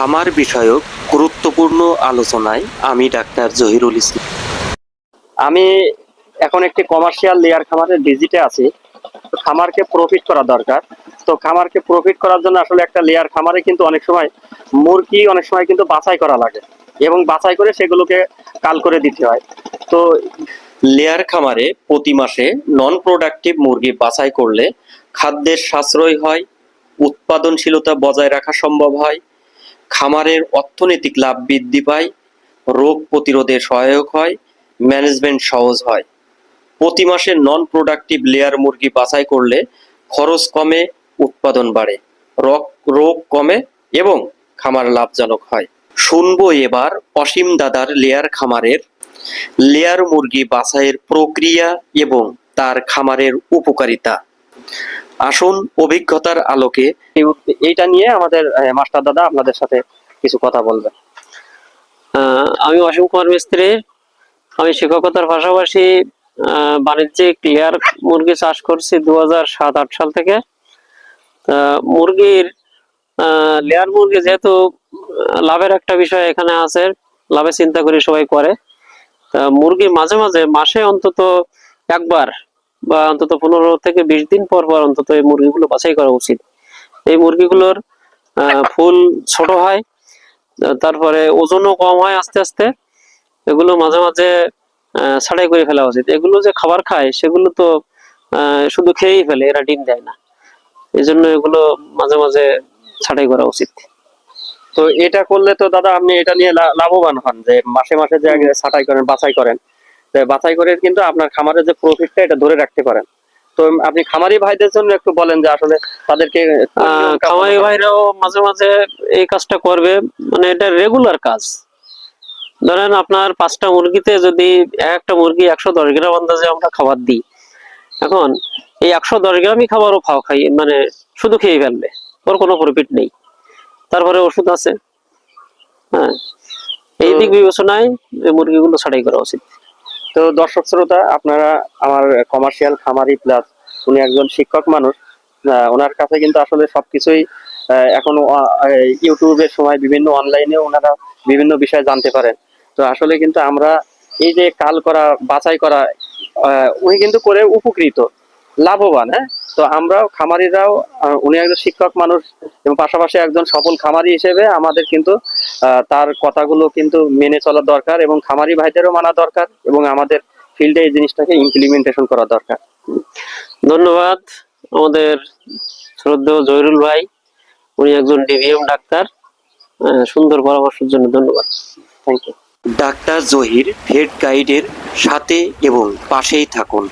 খামার বিষয়ক গুরুত্বপূর্ণ আলোচনায় আমি ডাক্তার জহিরুল ইসলাম। আমি এখন একটি কমার্শিয়াল লেয়ার খামারের ভিজিটে আছি। তো খামারকে প্রফিট করা দরকার। তো খামারকে প্রফিট করার জন্য আসলে একটা লেয়ার খামারে কিন্তু অনেক সময় মুরগি অনেক সময় কিন্তু বাছাই করা লাগে এবং বাছাই করে সেগুলোকে কাল করে দিতে হয়। তো লেয়ার খামারে প্রতি মাসে নন প্রোডাক্টিভ মুরগি বাছাই করলে খাদ্যের সাশ্রয় হয়, উৎপাদনশীলতা বজায় রাখা সম্ভব হয়, খামারের অর্থনৈতিক লাভ বৃদ্ধি পায়, রোগ প্রতিরোধে সহায়ক হয়, ম্যানেজমেন্ট সহজ হয়। প্রতি মাসে নন প্রোডাক্টিভ লেয়ার মুরগি বাছাই করলে খরচ কমে, উৎপাদন বাড়ে, রোগ কমে এবং খামার লাভজনক হয়। শুনবো এবার অসীম দাদার লেয়ার খামারের লেয়ার মুরগি বাছাইয়ের প্রক্রিয়া এবং তার খামারের উপকারিতা। আসুন অভিজ্ঞতার আলোকে এইটা নিয়ে আমাদের মাস্টার দাদা আপনাদের সাথে কিছু কথা বলবেন। আমি অসীম কুমার মিস্ত্রি। আমি শিক্ষকতার পাশাপাশি বাণিজ্যিক লেয়ার মুরগি চাষ করছি 2007-08 সাল থেকে। মুরগির লেয়ার মুরগি যেহেতু লাভের একটা বিষয় এখানে আছে, লাভের চিন্তা করে সবাই করে। মুরগি মাঝে মাঝে মাসে অন্তত একবার বা অন্তত 15 থেকে 20 দিন পর পর অন্তত এই মুরগিগুলো বাছাই করা উচিত। এই মুরগিগুলোর ফুল ছোট হয়, তারপরে ওজনও কম হয় আস্তে আস্তে। এগুলো মাঝে মাঝে ছাড়াই করে ফেলা উচিত। এগুলো যে খাবার খায় সেগুলো তো শুধু খেয়েই ফেলে, এরা ডিম দেয় না। এই জন্য এগুলো মাঝে মাঝে ছাড়াই করা উচিত। তো এটা করলে তো দাদা আপনি এটা নিয়ে লাভবান হন, যে মাসে মাসে যে ছাঁটাই করেন, বাছাই করেন, বাছাই করে কিন্তু আপনার খামারের যে প্রফিটটা এটা ধরে রাখতে পারেন। তো আপনি খামারি ভাইদের জন্য একটু বলেন যে আসলে তাদেরকে খামারি ভাইরাও মাঝে মাঝে এই কাজটা করবে, মানে এটা রেগুলার কাজ। ধরেন আপনার 5টা মুরগিতে যদি একটা মুরগি 110 গ্রাম আন্দাজে আমরা খাবার দিই, এখন এই 110 গ্রামই খাবারও খাই, মানে শুধু খেয়ে ফেলবে, ওর কোনো প্রফিট নেই। তারপরে ওষুধ আছে। হ্যাঁ, এই দিক বিবেচনায় মুরগিগুলো ছাড়াই করা উচিত। তো দর্শক শ্রোতা, আপনারা আমার কমার্শিয়াল খামারি প্লাস উনি একজন শিক্ষক মানুষ, ওনার কাছে কিন্তু আসলে সবকিছুই এখন ইউটিউবের সময় বিভিন্ন অনলাইনে ওনারা বিভিন্ন বিষয় জানতে পারেন। তো আসলে কিন্তু আমরা এই যে কাল করা, বাছাই করা, উনি কিন্তু করে উপকৃত, লাভবান। হ্যাঁ, তো আমরাও খামারিরাও, উনি একজন শিক্ষক মানুষ এবং পাশাপাশি একজন সফল খামারি হিসেবে আমাদের কিন্তু তার কথাগুলো কিন্তু মেনে চলা দরকার এবং খামারি ভাইদেরও মানা দরকার এবং আমাদের ফিল্ডে এই জিনিসটাকে ইমপ্লিমেন্টেশন করা দরকার। ধন্যবাদ আমাদের শ্রদ্ধেয় জহিরুল ভাই, উনি একজন ডিভিএম ডাক্তার। সুন্দর পরামর্শের জন্য ধন্যবাদ। Thank you. Doctor Zahir vet গাইডের সাথে এবং পাশেই থাকুন।